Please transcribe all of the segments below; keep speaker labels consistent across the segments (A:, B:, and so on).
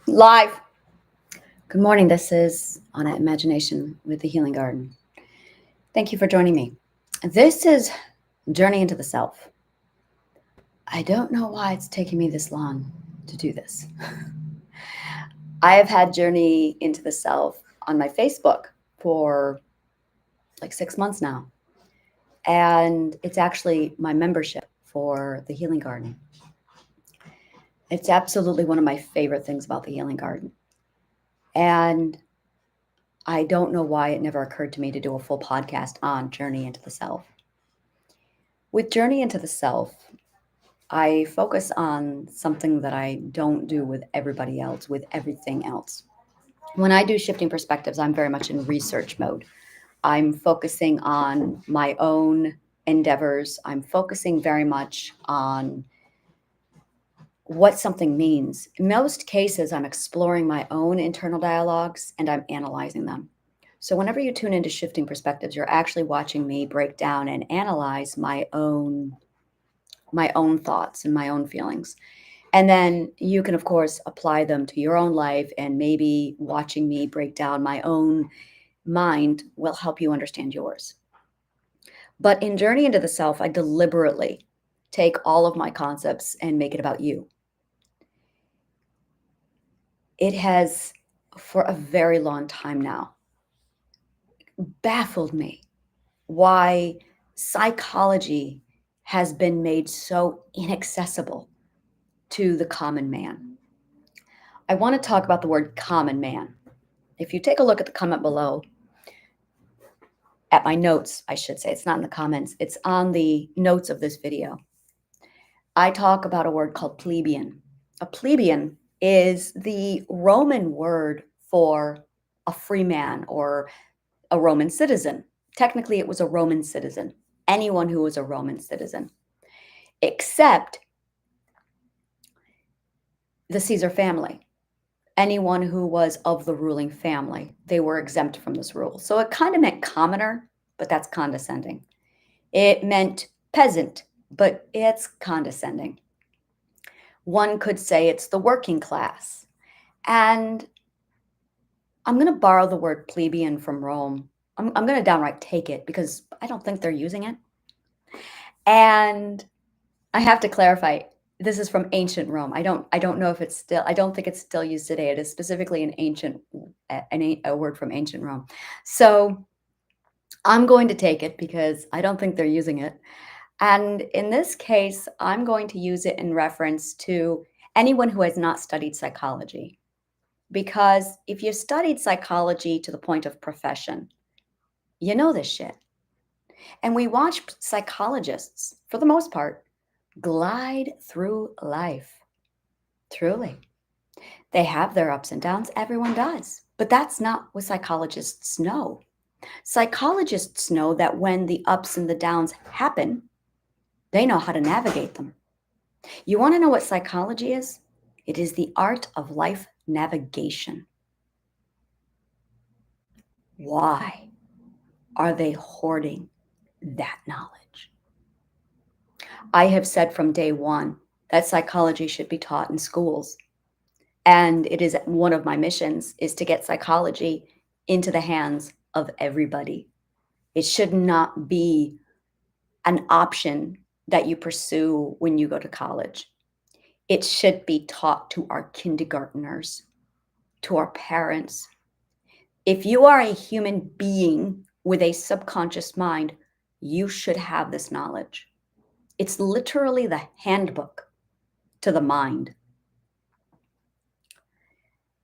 A: Live. Good morning. This is Anna Imagination with the Healing Garden. Thank you for joining me. This is Journey into the Self. I don't know why it's taking me this long to do this. I have had Journey into the Self on my Facebook for like 6 months now. And it's actually my membership for the Healing Garden. It's absolutely one of my favorite things about the Healing Garden. And I don't know why it never occurred to me to do a full podcast on Journey into the Self. With Journey into the Self, I focus on something that I don't do with everybody else, with everything else. When I do shifting perspectives, I'm very much in research mode. I'm focusing on my own endeavors. I'm focusing very much on what something means. In most cases, I'm exploring my own internal dialogues and I'm analyzing them. So whenever you tune into shifting perspectives, you're actually watching me break down and analyze my own thoughts and my own feelings. And then you can, of course, apply them to your own life, and maybe watching me break down my own mind will help you understand yours. But in Journey into the Self, I deliberately take all of my concepts and make it about you. It has, for a very long time now, baffled me why psychology has been made so inaccessible to the common man. I want to talk about the word common man. If you take a look at the comment below, at my notes, I should say, it's not in the comments, it's on the notes of this video. I talk about a word called plebeian. A plebeian is the Roman word for a free man or a Roman citizen. Technically, it was a Roman citizen, anyone who was a Roman citizen, except the Caesar family. Anyone who was of the ruling family, they were exempt from this rule. So it kind of meant commoner, but that's condescending. It meant peasant, but it's condescending. One could say it's the working class. And I'm going to borrow the word plebeian from Rome. I'm going to downright take it because I don't think they're using it. And I have to clarify, this is from ancient Rome. I don't know if it's still, I don't think it's still used today. It is specifically a word from ancient Rome. So I'm going to take it because I don't think they're using it. And in this case, I'm going to use it in reference to anyone who has not studied psychology. Because if you studied psychology to the point of profession, you know this shit. And we watch psychologists, for the most part, glide through life. Truly. They have their ups and downs. Everyone does. But that's not what psychologists know. Psychologists know that when the ups and the downs happen, they know how to navigate them. You want to know what psychology is? It is the art of life navigation. Why are they hoarding that knowledge? I have said from day one that psychology should be taught in schools. And it is one of my missions is to get psychology into the hands of everybody. It should not be an option that you pursue when you go to college. It should be taught to our kindergartners, to our parents. If you are a human being with a subconscious mind, you should have this knowledge. It's literally the handbook to the mind.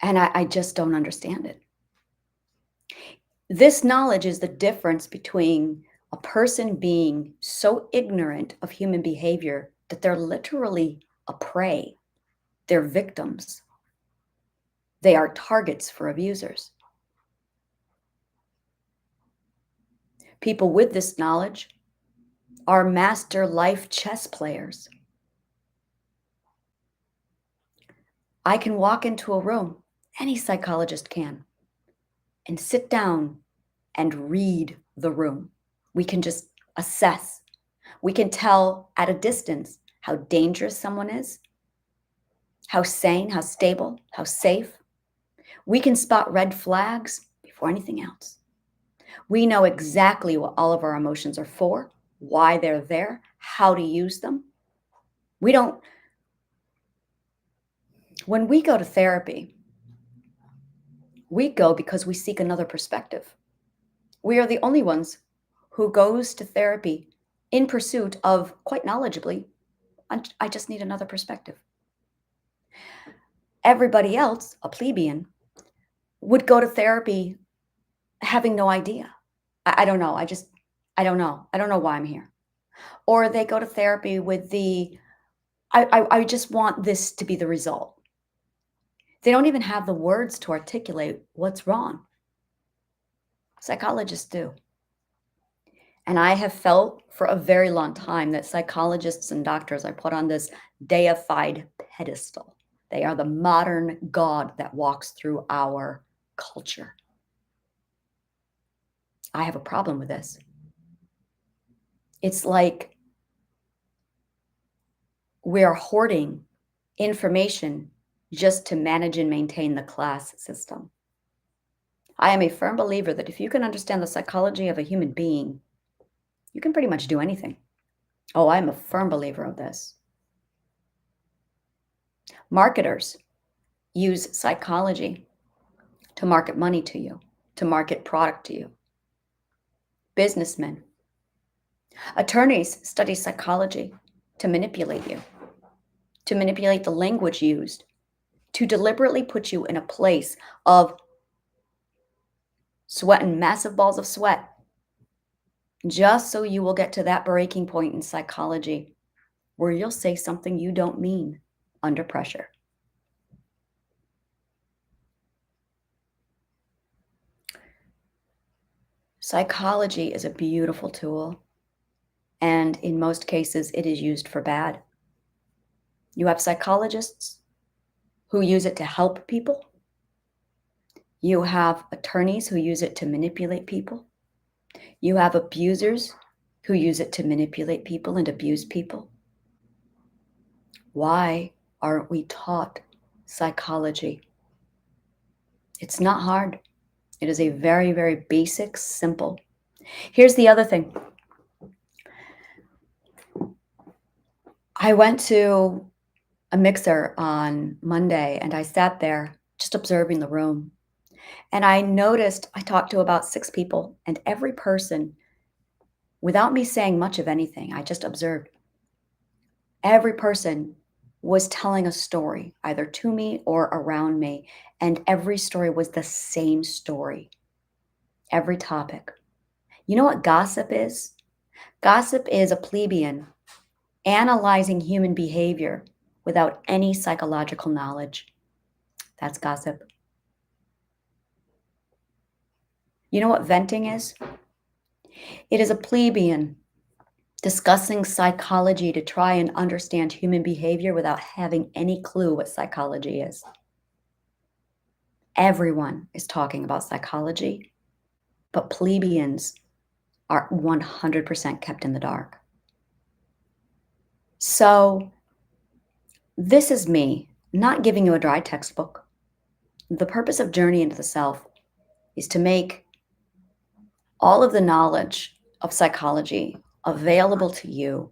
A: And I just don't understand it. This knowledge is the difference between a person being so ignorant of human behavior that they're literally a prey. They're victims. They are targets for abusers. People with this knowledge are master life chess players. I can walk into a room, any psychologist can, and sit down and read the room. We can just assess. We can tell at a distance how dangerous someone is. how sane, how stable, how safe. We can spot red flags before anything else. We know exactly what all of our emotions are for, why they're there, how to use them. We don't, when we go to therapy, we go because we seek another perspective. We are the only ones who goes to therapy in pursuit of, quite knowledgeably, I just need another perspective. Everybody else, a plebeian, would go to therapy having no idea. I don't know. I don't know. I don't know why I'm here. Or they go to therapy with I just want this to be the result. They don't even have the words to articulate what's wrong. Psychologists do. And I have felt for a very long time that psychologists and doctors are put on this deified pedestal. They are the modern God that walks through our culture. I have a problem with this. It's like we're hoarding information just to manage and maintain the class system. I am a firm believer that if you can understand the psychology of a human being, you can pretty much do anything. Oh, I'm a firm believer of this. Marketers use psychology to market money to you, to market product to you. Businessmen, attorneys study psychology to manipulate you, to manipulate the language used, to deliberately put you in a place of sweating massive balls of sweat, just so you will get to that breaking point in psychology where you'll say something you don't mean under pressure. Psychology is a beautiful tool, and in most cases, it is used for bad. You have psychologists who use it to help people. You have attorneys who use it to manipulate people. You have abusers who use it to manipulate people and abuse people. Why aren't we taught psychology? It's not hard. It is a very, very basic, simple. Here's the other thing. I went to a mixer on Monday and I sat there just observing the room. And I noticed I talked to about 6 people, and every person, without me saying much of anything, I just observed, every person was telling a story, either to me or around me. And every story was the same story, every topic. You know what gossip is? Gossip is a plebeian analyzing human behavior without any psychological knowledge. That's gossip. You know what venting is? It is a plebeian discussing psychology to try and understand human behavior without having any clue what psychology is. Everyone is talking about psychology, but plebeians are 100% kept in the dark. So, this is me not giving you a dry textbook. The purpose of Journey into the Self is to make all of the knowledge of psychology available to you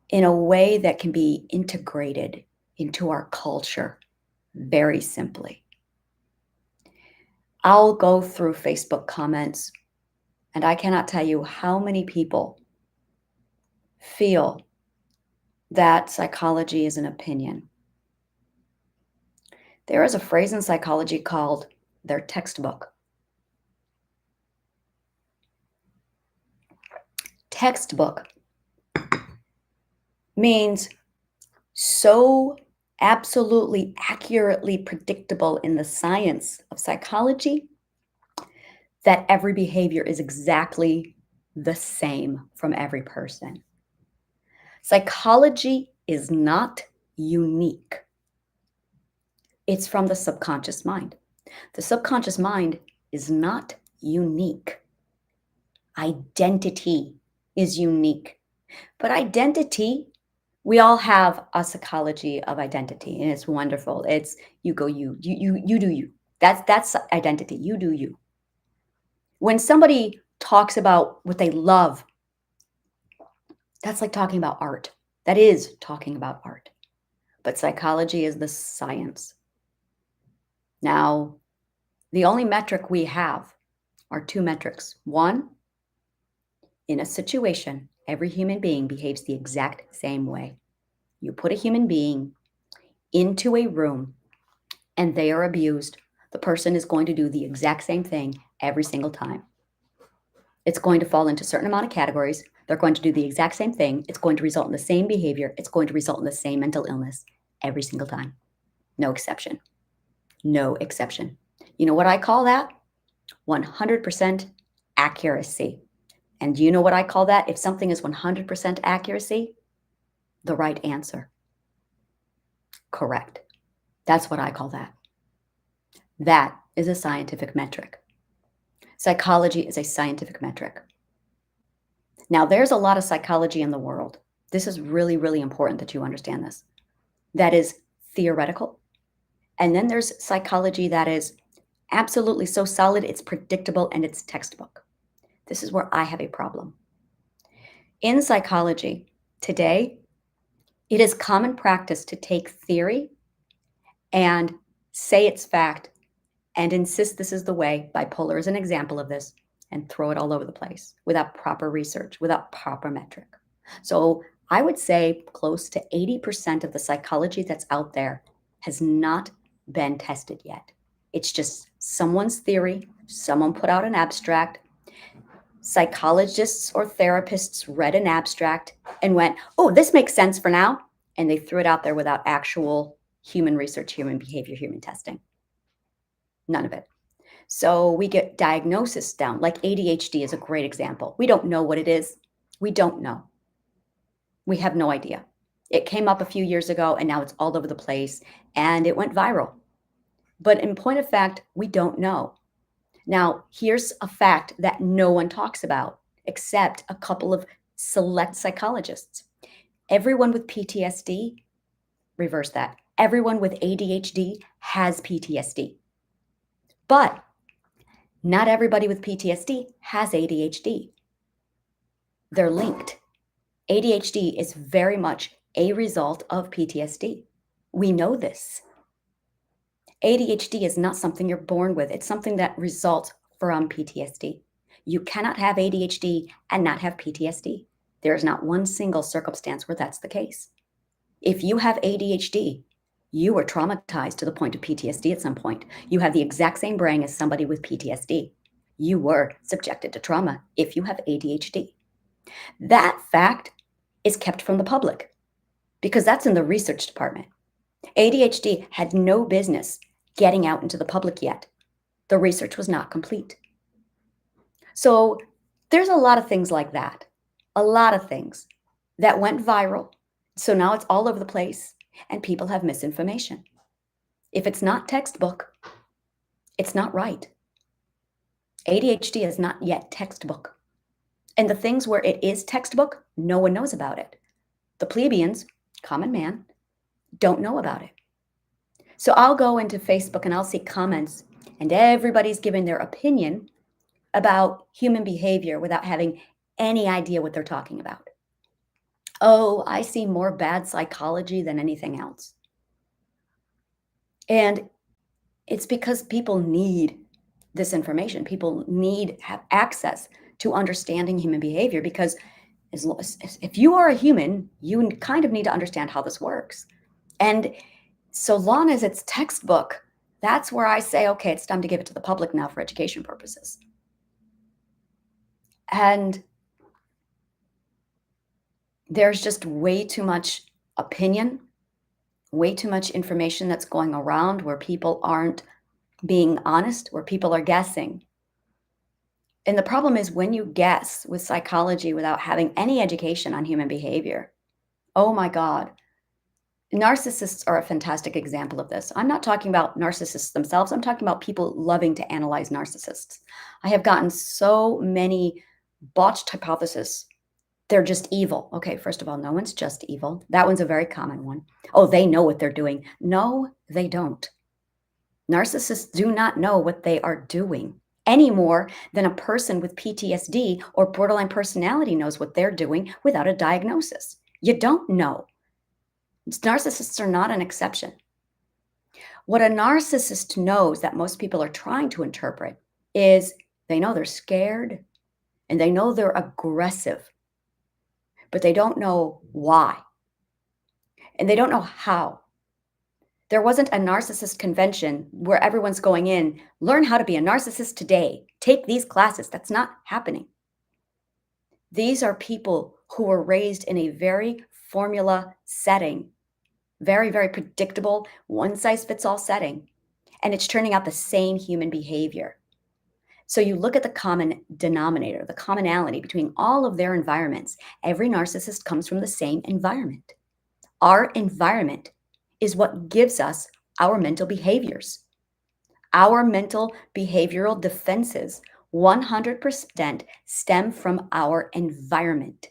A: in a way that can be integrated into our culture very simply. I'll go through Facebook comments, and I cannot tell you how many people feel that psychology is an opinion. There is a phrase in psychology called their textbook. Textbook means so absolutely accurately predictable in the science of psychology that every behavior is exactly the same from every person. Psychology is not unique. It's from the subconscious mind. The subconscious mind is not unique. Identity is unique. But identity We all have a psychology of identity, and it's wonderful. It's you go you do you. That's identity. You do you. When somebody talks about what they love, that's like talking about art. That is talking about art. But psychology is the science. Now, the only metric we have are two metrics. One, in a situation, every human being behaves the exact same way. You put a human being into a room and they are abused, the person is going to do the exact same thing every single time. It's going to fall into a certain amount of categories. They're going to do the exact same thing. It's going to result in the same behavior. It's going to result in the same mental illness every single time. No exception. No exception. You know what I call that? 100% accuracy. And do you know what I call that? If something is 100% accuracy, the right answer. Correct. That's what I call that. That is a scientific metric. Psychology is a scientific metric. Now, there's a lot of psychology in the world. This is really, really important that you understand this. That is theoretical. And then there's psychology that is absolutely so solid, it's predictable, and it's textbook. This is where I have a problem. In psychology, today, it is common practice to take theory and say it's fact and insist this is the way. Bipolar is an example of this, and throw it all over the place without proper research, without proper metric. So I would say close to 80% of the psychology that's out there has not been tested yet. It's just someone's theory, someone put out an abstract, psychologists or therapists read an abstract and went, oh, this makes sense for now. And they threw it out there without actual human research, human behavior, human testing. None of it. So we get diagnosis down, like ADHD is a great example. We don't know what it is. We don't know. We have no idea. It came up a few years ago and now it's all over the place and it went viral. But in point of fact, we don't know. Now, here's a fact that no one talks about except a couple of select psychologists. Everyone with PTSD, reverse that. Everyone with ADHD has PTSD. But not everybody with PTSD has ADHD. They're linked. ADHD is very much a result of PTSD. We know this. ADHD is not something you're born with. It's something that results from PTSD. You cannot have ADHD and not have PTSD. There is not one single circumstance where that's the case. If you have ADHD, you were traumatized to the point of PTSD at some point. You have the exact same brain as somebody with PTSD. You were subjected to trauma if you have ADHD. That fact is kept from the public because that's in the research department. ADHD had no business getting out into the public yet. The research was not complete. So there's a lot of things like that, a lot of things that went viral. So now it's all over the place and people have misinformation. If it's not textbook, it's not right. ADHD is not yet textbook. And the things where it is textbook, no one knows about it. The plebeians, common man, don't know about it. So I'll go into Facebook and I'll see comments and everybody's giving their opinion about human behavior without having any idea what they're talking about. Oh, I see more bad psychology than anything else. And it's because people need this information. People need have access to understanding human behavior because if you are a human, you kind of need to understand how this works. And so long as it's textbook, that's where I say, okay, it's time to give it to the public now for education purposes. And there's just way too much opinion, way too much information that's going around where people aren't being honest, where people are guessing. And the problem is when you guess with psychology without having any education on human behavior, oh my God. Narcissists are a fantastic example of this. I'm not talking about narcissists themselves. I'm talking about people loving to analyze narcissists. I have gotten so many botched hypotheses They're just evil. Okay, first of all, no one's just evil. That one's a very common one. Oh, they know what they're doing. No, they don't. Narcissists do not know what they are doing any more than a person with PTSD or borderline personality knows what they're doing without a diagnosis. You don't know. Narcissists are not an exception. What a narcissist knows that most people are trying to interpret is they know they're scared and they know they're aggressive, but they don't know why and they don't know how. There wasn't a narcissist convention where everyone's going in, learn how to be a narcissist today, take these classes. That's not happening. These are people who were raised in a very formula setting, very, very predictable, one size fits all setting, and it's turning out the same human behavior. So you look at the common denominator, the commonality between all of their environments. Every narcissist comes from the same environment. Our environment is what gives us our mental behaviors. Our mental behavioral defenses 100% stem from our environment.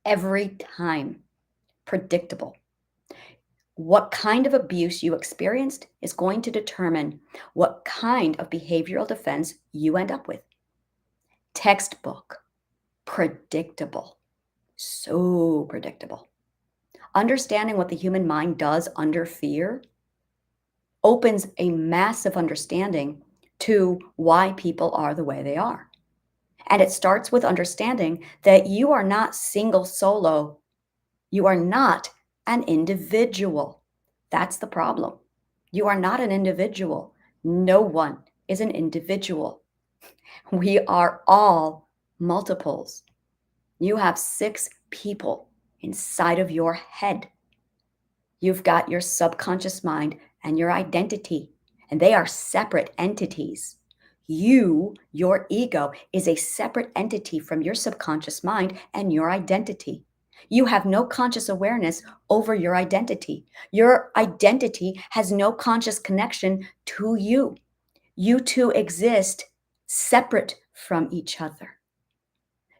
A: Every time, predictable. What kind of abuse you experienced is going to determine what kind of behavioral defense you end up with. Textbook, predictable, so predictable. Understanding what the human mind does under fear opens a massive understanding to why people are the way they are. And it starts with understanding that you are not single solo. You are not an individual. That's the problem. You are not an individual. No one is an individual. We are all multiples. You have 6 people inside of your head. You've got your subconscious mind and your identity, and they are separate entities. You, your ego, is a separate entity from your subconscious mind and your identity. You have no conscious awareness over your identity. Your identity has no conscious connection to you. You two exist separate from each other.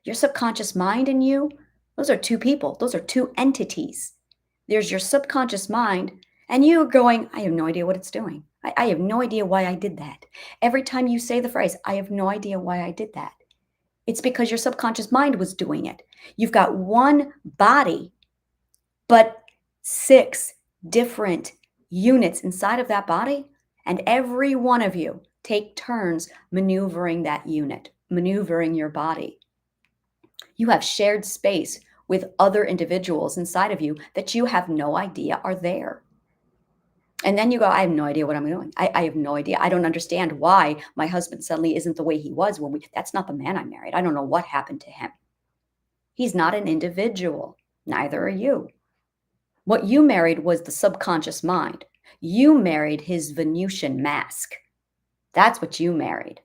A: Your subconscious mind and you, those are 2 people. Those are 2 entities. There's your subconscious mind, and you going, I have no idea what it's doing. I have no idea why I did that. Every time you say the phrase, I have no idea why I did that, it's because your subconscious mind was doing it. You've got one body, but 6 different units inside of that body, and every one of you take turns maneuvering that unit, maneuvering your body. You have shared space with other individuals inside of you that you have no idea are there. And then you go, I have no idea what I'm doing. I have no idea. I don't understand why my husband suddenly isn't the way he was when that's not the man I married. I don't know what happened to him. He's not an individual. Neither are you. What you married was the subconscious mind. You married his Venusian mask. That's what you married.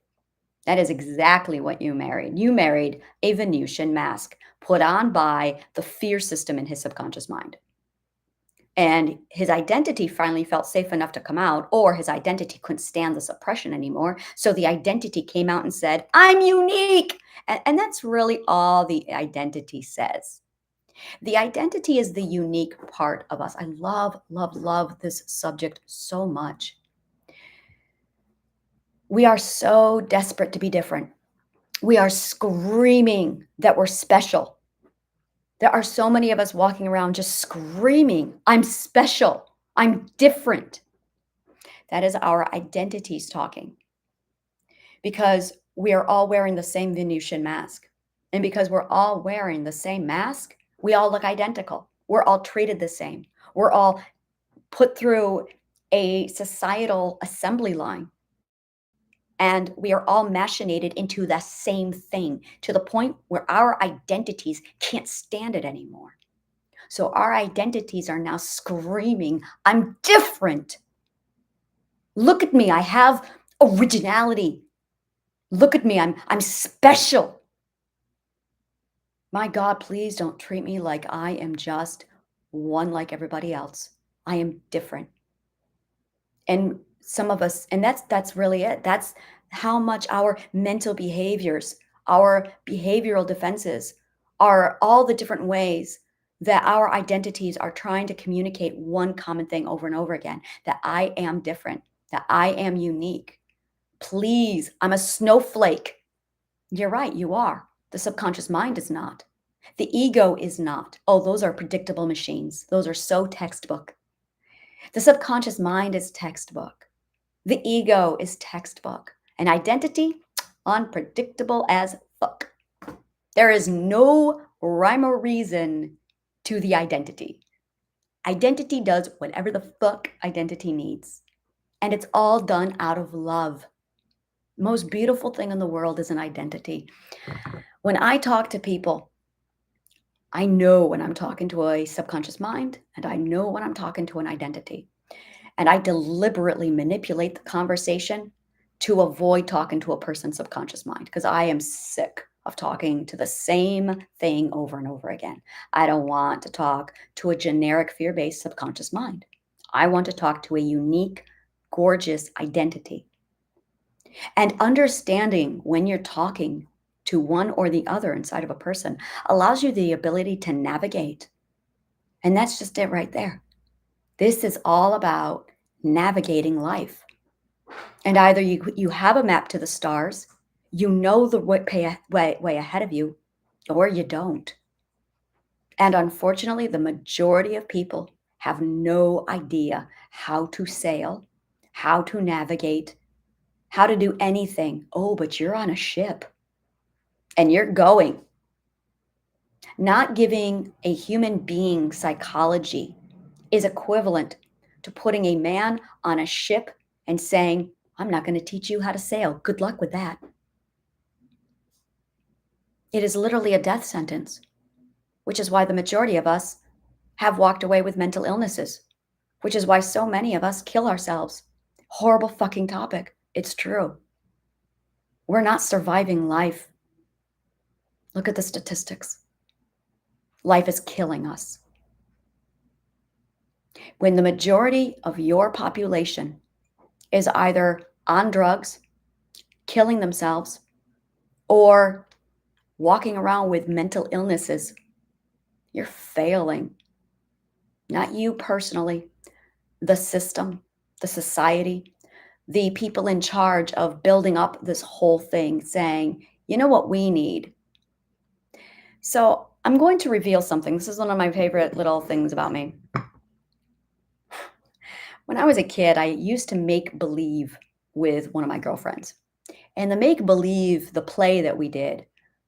A: That is exactly what you married. You married a Venusian mask put on by the fear system in his subconscious mind. And his identity finally felt safe enough to come out, or his identity couldn't stand the suppression anymore. So the identity came out and said, I'm unique. And that's really all the identity says. The identity is the unique part of us. I love, love, love this subject so much. We are so desperate to be different. We are screaming that we're special. There are so many of us walking around just screaming, I'm special, I'm different. That is our identities talking. Because we are all wearing the same Venusian mask. And because we're all wearing the same mask, we all look identical. We're all treated the same. We're all put through a societal assembly line. And we are all machinated into the same thing to the point where our identities can't stand it anymore. So our identities are now screaming, I'm different. Look at me, I have originality. Look at me, I'm special. My God, please don't treat me like I am just one like everybody else. I am different. And some of us, and that's really it. That's how much our mental behaviors, our behavioral defenses are all the different ways that our identities are trying to communicate one common thing over and over again, that I am different, that I am unique. Please, I'm a snowflake. You're right, you are. The subconscious mind is not. The ego is not. Oh, those are predictable machines. Those are so textbook. The subconscious mind is textbook. The ego is textbook. And identity, unpredictable as fuck. There is no rhyme or reason to the identity. Identity does whatever the fuck identity needs. And it's all done out of love. The most beautiful thing in the world is an identity. When I talk to people, I know when I'm talking to a subconscious mind, and I know when I'm talking to an identity. And I deliberately manipulate the conversation to avoid talking to a person's subconscious mind because I am sick of talking to the same thing over and over again. I don't want to talk to a generic fear-based subconscious mind. I want to talk to a unique, gorgeous identity. And understanding when you're talking to one or the other inside of a person allows you the ability to navigate. And that's just it right there. This is all about navigating life. And either you have a map to the stars, you know the way ahead of you, or you don't. And unfortunately, the majority of people have no idea how to sail, how to navigate, how to do anything. Oh, but you're on a ship and you're going. Not giving a human being psychology is equivalent to putting a man on a ship and saying, I'm not going to teach you how to sail. Good luck with that. It is literally a death sentence, which is why the majority of us have walked away with mental illnesses, which is why so many of us kill ourselves. Horrible fucking topic. It's true. We're not surviving life. Look at the statistics. Life is killing us. When the majority of your population is either on drugs, killing themselves, or walking around with mental illnesses, you're failing. Not you personally, the system, the society, the people in charge of building up this whole thing, saying, you know what we need? So I'm going to reveal something. This is one of my favorite little things about me. When I was a kid, I used to make believe with one of my girlfriends. And the make believe, the play that we did,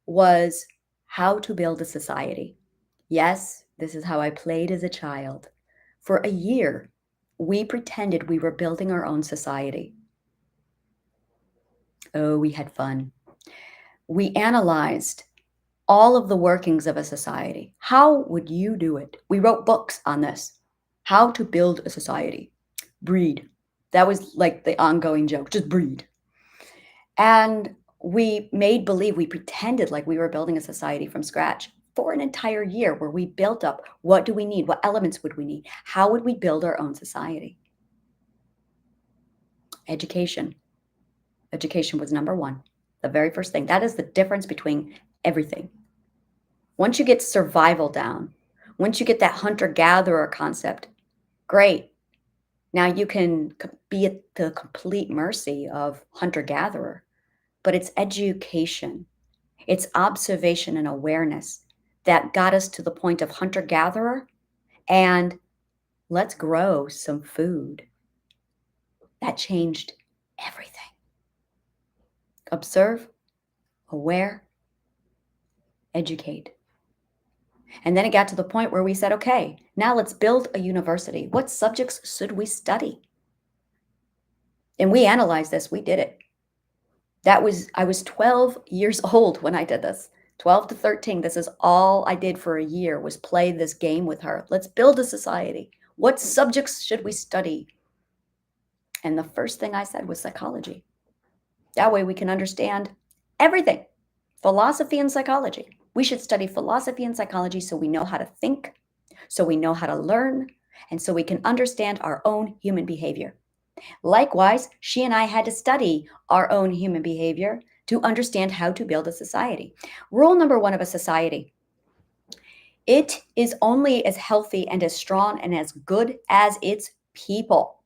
A: was how to build a society. Yes, this is how I played as a child. For a year, we pretended we were building our own society. Oh, we had fun. We analyzed all of the workings of a society. How would you do it? We wrote books on this. How to build a society. Breed. That was like the ongoing joke. Just breed. And we made believe, we pretended like we were building a society from scratch for an entire year where we built up what do we need? What elements would we need? How would we build our own society? Education. Education was number one, the very first thing. That is the difference between everything. Once you get survival down, once you get that hunter-gatherer concept, great. Now you can be at the complete mercy of hunter-gatherer, but it's education. It's observation and awareness that got us to the point of hunter-gatherer and let's grow some food. That changed everything. Observe, aware, educate. And then it got to the point where we said, okay, now let's build a university. What subjects should we study? And we analyzed this. We did it. I was 12 years old when I did this. 12 to 13. This is all I did for a year was play this game with her. Let's build a society. What subjects should we study? And the first thing I said was psychology. That way we can understand everything. Philosophy and psychology. We should study philosophy and psychology so we know how to think, so we know how to learn, and so we can understand our own human behavior. Likewise, she and I had to study our own human behavior to understand how to build a society. Rule number one of a society: It is only as healthy and as strong and as good as its people.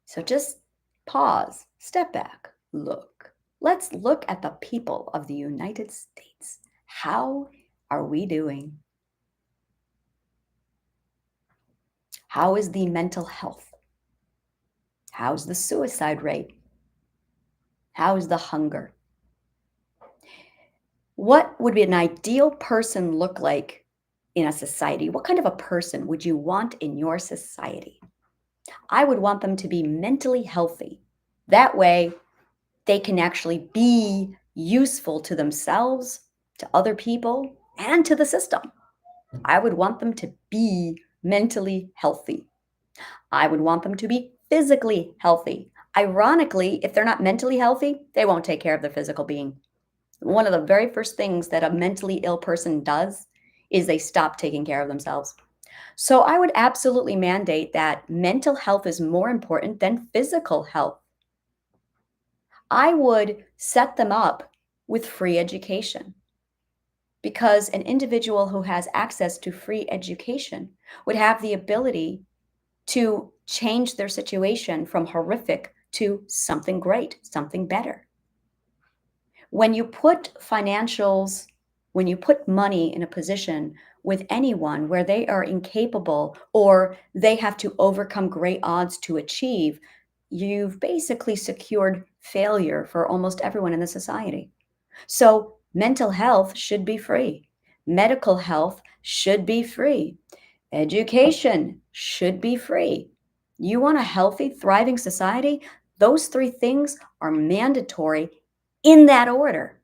A: So just pause, step back, look. Let's look at the people of the United States. How are we doing? How is the mental health? How's the suicide rate? How's the hunger? What would an ideal person look like in a society? What kind of a person would you want in your society? I would want them to be mentally healthy. That way, they can actually be useful to themselves, to other people, and to the system. I would want them to be mentally healthy. I would want them to be physically healthy. Ironically, if they're not mentally healthy, they won't take care of their physical being. One of the very first things that a mentally ill person does is they stop taking care of themselves. So I would absolutely mandate that mental health is more important than physical health. I would set them up with free education because an individual who has access to free education would have the ability to change their situation from horrific to something great, something better. When you put financials, when you put money in a position with anyone where they are incapable or they have to overcome great odds to achieve, you've basically secured failure for almost everyone in the society. So, mental health should be free. Medical health should be free. Education should be free. You want a healthy, thriving society? Those three things are mandatory in that order.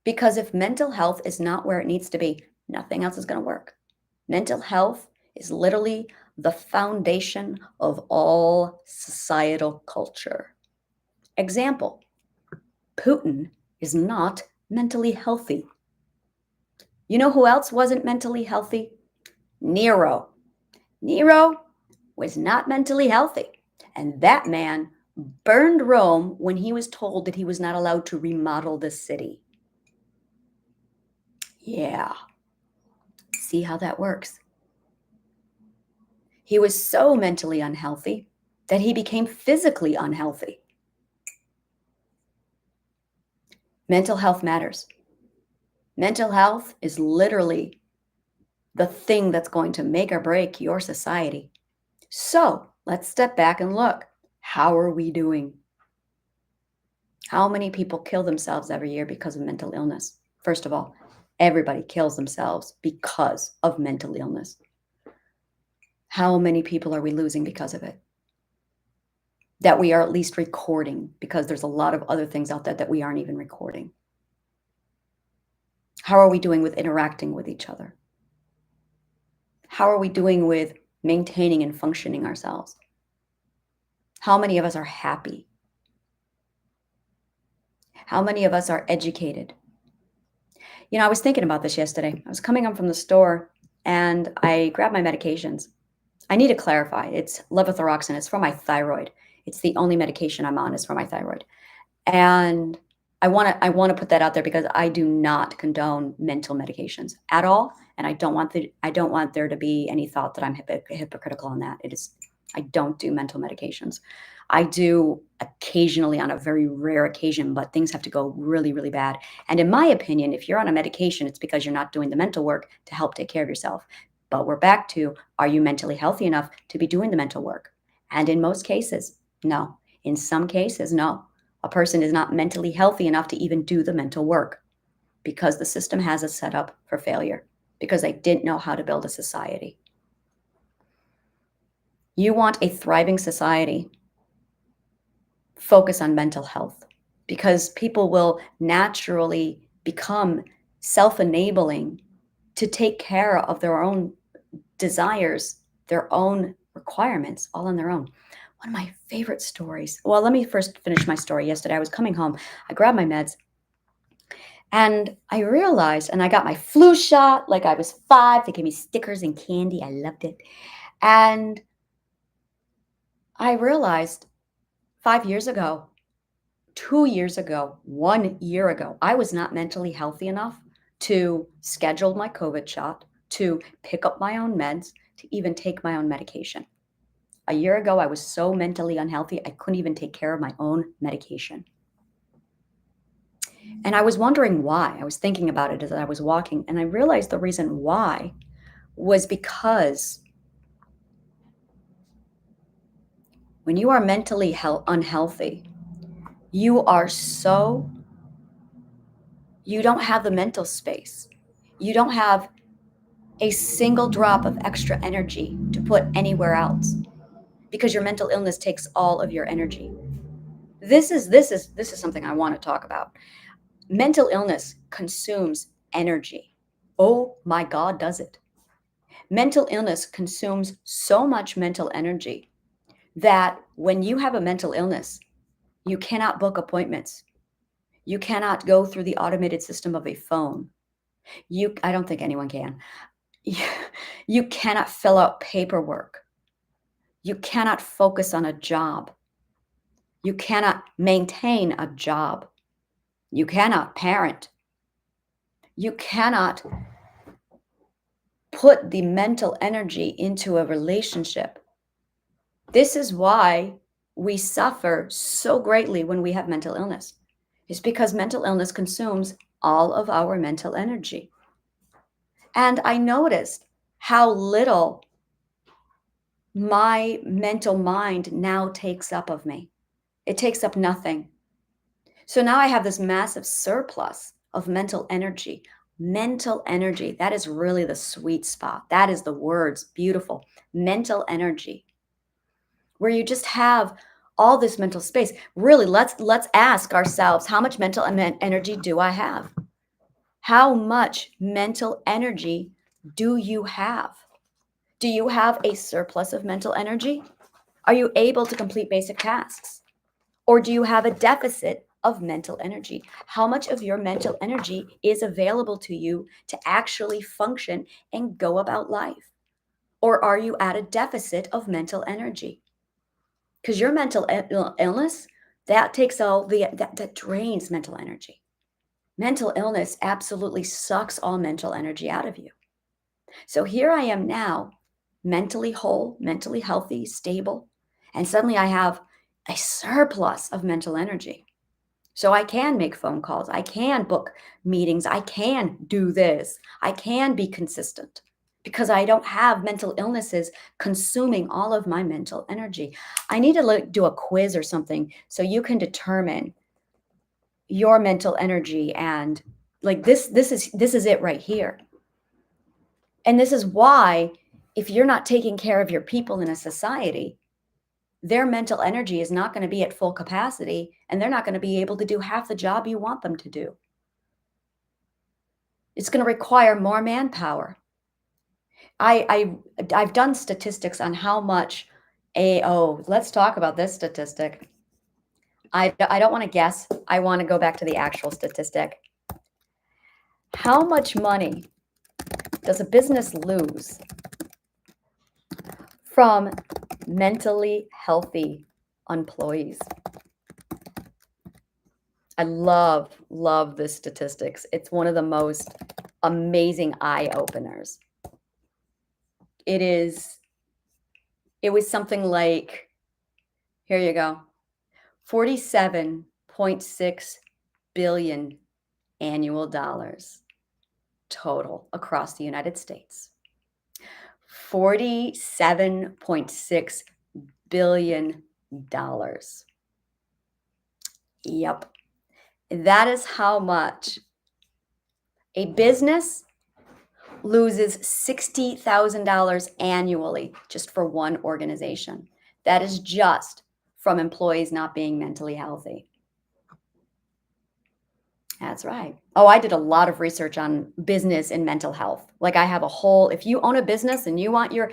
A: Because if mental health is not where it needs to be, nothing else is going to work. Mental health is literally the foundation of all societal culture. Example: Putin is not mentally healthy. You know who else wasn't mentally healthy? Nero. Nero was not mentally healthy. And that man burned Rome when he was told that he was not allowed to remodel the city. Yeah, see how that works. He was so mentally unhealthy that he became physically unhealthy. Mental health matters. Mental health is literally the thing that's going to make or break your society. So let's step back and look. How are we doing? How many people kill themselves every year because of mental illness? First of all, everybody kills themselves because of mental illness. How many people are we losing because of it? That we are at least recording, because there's a lot of other things out there that we aren't even recording. How are we doing with interacting with each other? How are we doing with maintaining and functioning ourselves? How many of us are happy? How many of us are educated? You know, I was thinking about this yesterday. I was coming home from the store and I grabbed my medications. I need to clarify. It's levothyroxine. It's for my thyroid. It's the only medication I'm on is for my thyroid. And I want to put that out there because I do not condone mental medications at all, and I don't want there to be any thought that I'm hypocritical on that. I don't do mental medications. I do occasionally on a very rare occasion, but things have to go really, really bad. And in my opinion, if you're on a medication, it's because you're not doing the mental work to help take care of yourself. But we're back to, are you mentally healthy enough to be doing the mental work? And in most cases, no. In some cases, no. A person is not mentally healthy enough to even do the mental work because the system has us set up for failure because they didn't know how to build a society. You want a thriving society, focus on mental health because people will naturally become self-enabling to take care of their own desires, their own requirements, all on their own. One of my favorite stories. Well, let me first finish my story. Yesterday, I was coming home. I grabbed my meds and I realized, and I got my flu shot like I was 5. They gave me stickers and candy. I loved it. And I realized 5 years ago, 2 years ago, 1 year ago, I was not mentally healthy enough to schedule my COVID shot, to pick up my own meds, to even take my own medication. A year ago, I was so mentally unhealthy, I couldn't even take care of my own medication. And I was wondering why. I was thinking about it as I was walking, and I realized the reason why was because when you are mentally unhealthy, you are so, you don't have the mental space. You don't have a single drop of extra energy to put anywhere else because your mental illness takes all of your energy. This is something I want to talk about. Mental illness consumes energy. Oh my God, does it? Mental illness consumes so much mental energy that when you have a mental illness, you cannot book appointments. You cannot go through the automated system of a phone. I don't think anyone can. You cannot fill out paperwork. You cannot focus on a job. You cannot maintain a job. You cannot parent. You cannot put the mental energy into a relationship. This is why we suffer so greatly when we have mental illness. It's because mental illness consumes all of our mental energy. And I noticed how little my mental mind now takes up of me. It takes up nothing. So now I have this massive surplus of mental energy. Mental energy, that is really the sweet spot. That is the words, beautiful. Mental energy, where you just have all this mental space. Really, let's ask ourselves, how much mental energy do I have? How much mental energy do you have? Do you have a surplus of mental energy? Are you able to complete basic tasks? Or do you have a deficit of mental energy? How much of your mental energy is available to you to actually function and go about life? Or are you at a deficit of mental energy? Because your mental illness, that takes all that drains mental energy. Mental illness absolutely sucks all mental energy out of you. So here I am now, mentally whole, mentally healthy, stable, and suddenly I have a surplus of mental energy. So I can make phone calls, I can book meetings, I can do this, I can be consistent because I don't have mental illnesses consuming all of my mental energy. I need to do a quiz or something so you can determine your mental energy, and like this is it right here. And this is why, if you're not taking care of your people in a society, their mental energy is not going to be at full capacity, and they're not going to be able to do half the job you want them to do. It's going to require more manpower. I've done statistics on how much let's talk about this statistic. I don't want to guess. I want to go back to the actual statistic. How much money does a business lose from mentally healthy employees? I love this statistics. It's one of the most amazing eye openers. It was something like, here you go, 47.6 billion annual dollars total across the United States. 47.6 billion dollars. Yep. That is how much a business loses $60,000 annually just for one organization. That is just from employees not being mentally healthy. That's right. Oh, I did a lot of research on business and mental health. Like I have a whole, if you own a business and you want your,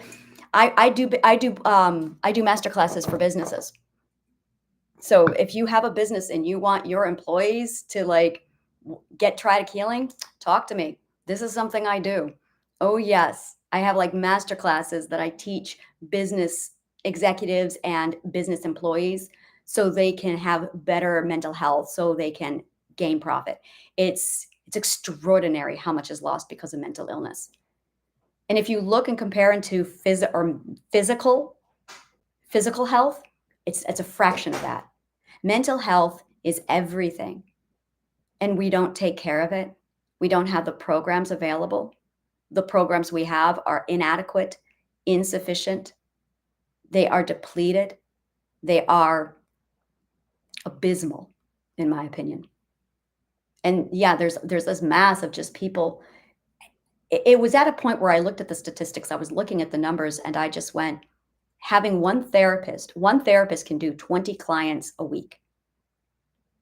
A: I do master classes for businesses. So if you have a business and you want your employees to like get traumatic healing, talk to me. This is something I do. Oh yes, I have like master classes that I teach business executives and business employees so they can have better mental health, so they can gain profit. It's extraordinary how much is lost because of mental illness. And if you look and compare into physical health, it's a fraction of that. Mental health is everything, and we don't take care of it. We don't have the programs available. The programs we have are inadequate, insufficient. They are depleted. They are abysmal, in my opinion. And yeah, there's this mass of just people. It was at a point where I looked at the statistics, I was looking at the numbers, and I just went, having one therapist can do 20 clients a week.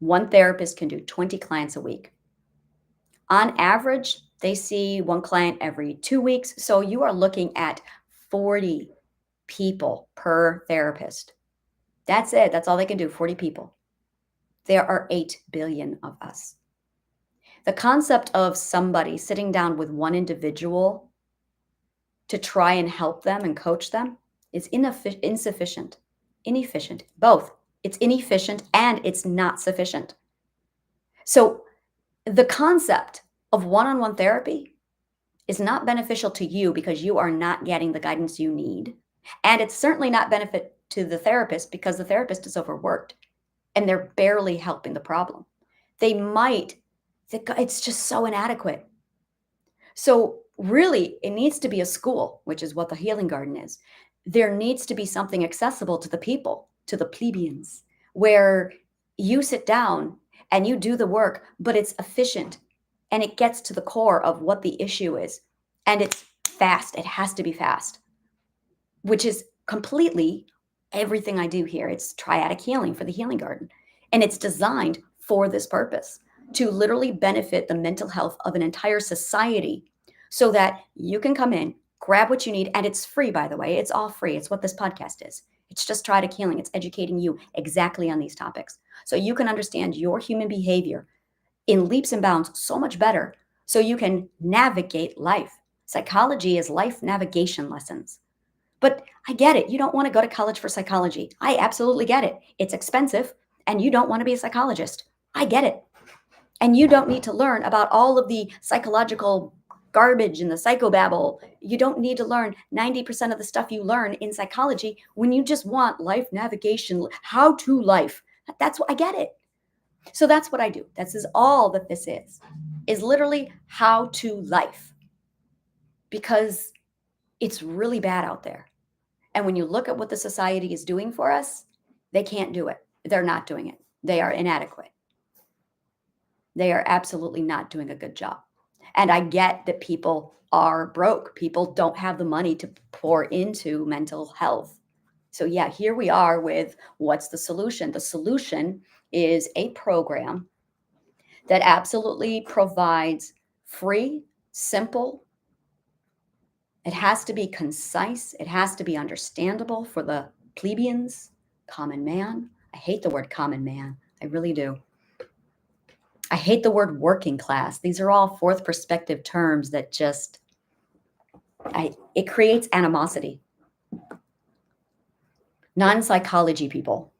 A: One therapist can do 20 clients a week. On average, they see one client every 2 weeks. So you are looking at 40 people per therapist. That's it. That's all they can do, 40 people. There are 8 billion of us. The concept of somebody sitting down with one individual to try and help them and coach them is insufficient, inefficient, both. It's inefficient and it's not sufficient. So the concept of one-on-one therapy is not beneficial to you because you are not getting the guidance you need. And it's certainly not benefit to the therapist because the therapist is overworked and they're barely helping the problem. It's just so inadequate. So really, it needs to be a school, which is what the Healing Garden is. There needs to be something accessible to the people, to the plebeians, where you sit down and you do the work, but it's efficient and it gets to the core of what the issue is. And it's fast. It has to be fast, which is completely everything I do here. It's triadic healing for the Healing Garden. And it's designed for this purpose, to literally benefit the mental health of an entire society so that you can come in, grab what you need. And it's free, by the way. It's all free. It's what this podcast is. It's just triadic healing. It's educating you exactly on these topics so you can understand your human behavior in leaps and bounds so much better so you can navigate life. Psychology is life navigation lessons. But I get it. You don't want to go to college for psychology. I absolutely get it. It's expensive and you don't want to be a psychologist. I get it. And you don't need to learn about all of the psychological garbage and the psychobabble. You don't need to learn 90% of the stuff you learn in psychology when you just want life navigation, how to life. That's what I get it. So that's what I do. This is all that this is literally how to life, because it's really bad out there. And when you look at what the society is doing for us, they can't do it. They're not doing it. They are inadequate. They are absolutely not doing a good job. And I get that people are broke. People don't have the money to pour into mental health. So yeah, here we are with what's the solution? The solution is a program that absolutely provides free, simple. It has to be concise. It has to be understandable for the plebeians, common man. I hate the word common man. I really do. I hate the word working class. These are all fourth perspective terms that just, it creates animosity. Non-psychology people.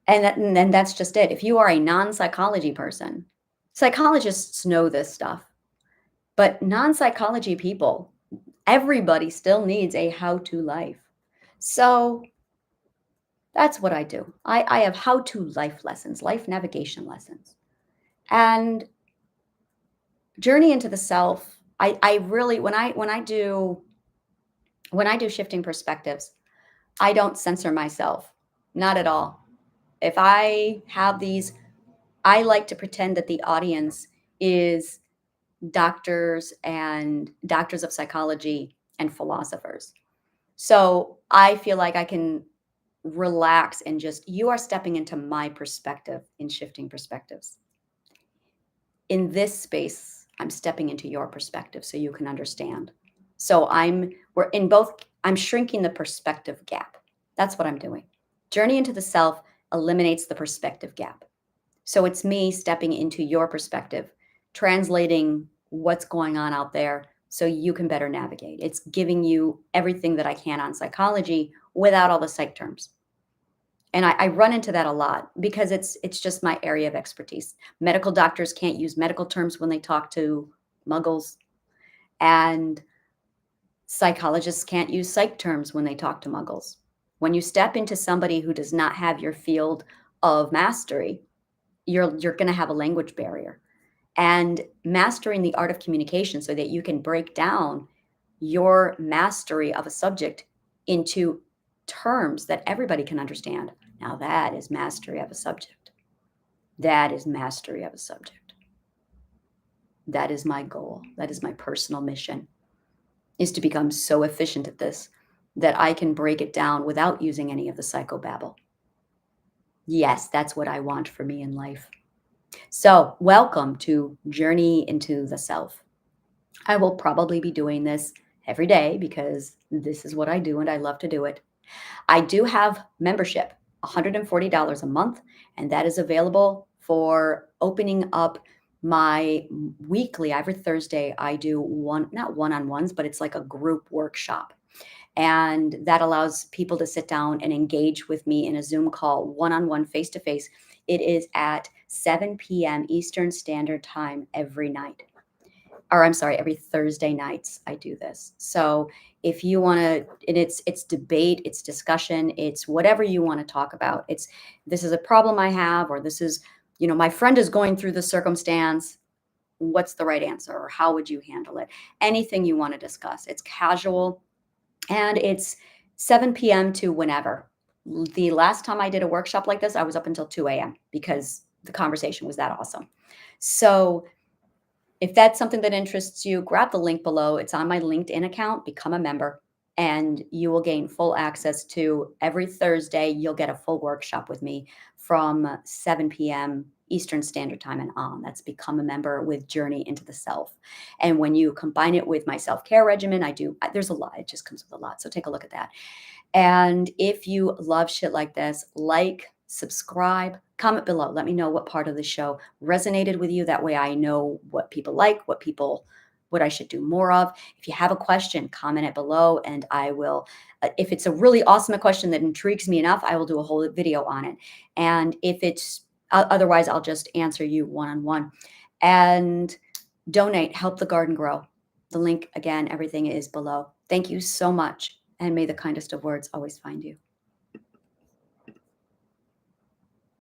A: And that's just it. If you are a non-psychology person, psychologists know this stuff, but non-psychology people, everybody still needs a how-to life. So that's what I do. I have how-to life lessons, life navigation lessons. And journey into the self, I really, when I do shifting perspectives, I don't censor myself, not at all. If I have these, I like to pretend that the audience is doctors of psychology and philosophers. So I feel like I can relax and just, you are stepping into my perspective in shifting perspectives. In this space, I'm stepping into your perspective so you can understand. So I'm shrinking the perspective gap. That's what I'm doing. Journey into the self eliminates the perspective gap. So it's me stepping into your perspective, translating what's going on out there so you can better navigate. It's giving you everything that I can on psychology without all the psych terms. And I run into that a lot because it's just my area of expertise. Medical doctors can't use medical terms when they talk to muggles, and psychologists can't use psych terms when they talk to muggles. When you step into somebody who does not have your field of mastery, you're going to have a language barrier. And mastering the art of communication so that you can break down your mastery of a subject into terms that everybody can understand. Now, that is mastery of a subject. That is mastery of a subject. That is my goal. That is my personal mission, is to become so efficient at this that I can break it down without using any of the psychobabble. Yes, that's what I want for me in life. So, welcome to Journey into the Self. I will probably be doing this every day because this is what I do and I love to do it. I do have membership, $140 a month, and that is available for opening up my weekly. Every Thursday, I do not one on ones, but it's like a group workshop. And that allows people to sit down and engage with me in a Zoom call, one on one, face to face. It is at 7 p.m. Eastern Standard Time every night. Or I'm sorry, every Thursday nights I do this. So if you want to, and it's debate, it's discussion, it's whatever you want to talk about. It's, this is a problem I have, or this is, my friend is going through this circumstance. What's the right answer, or how would you handle it? Anything you want to discuss. It's casual, and it's 7 p.m. to whenever. The last time I did a workshop like this, I was up until 2 a.m. because the conversation was that awesome. So if that's something that interests you, grab the link below. It's on my LinkedIn account. Become a member, and you will gain full access to every Thursday. You'll get a full workshop with me from 7 p.m. Eastern Standard Time and on. That's Become a Member with Journey into the Self. And when you combine it with my self-care regimen, there's a lot. It just comes with a lot. So take a look at that. And if you love shit like this, subscribe, comment below. Let me know what part of the show resonated with you. That way I know what people like, what I should do more of. If you have a question, comment it below, and I will, if it's a really awesome question that intrigues me enough, I will do a whole video on it. And if it's, otherwise, I'll just answer you one-on-one. And donate, help the garden grow. The link, again, everything is below. Thank you so much. And may the kindest of words always find you.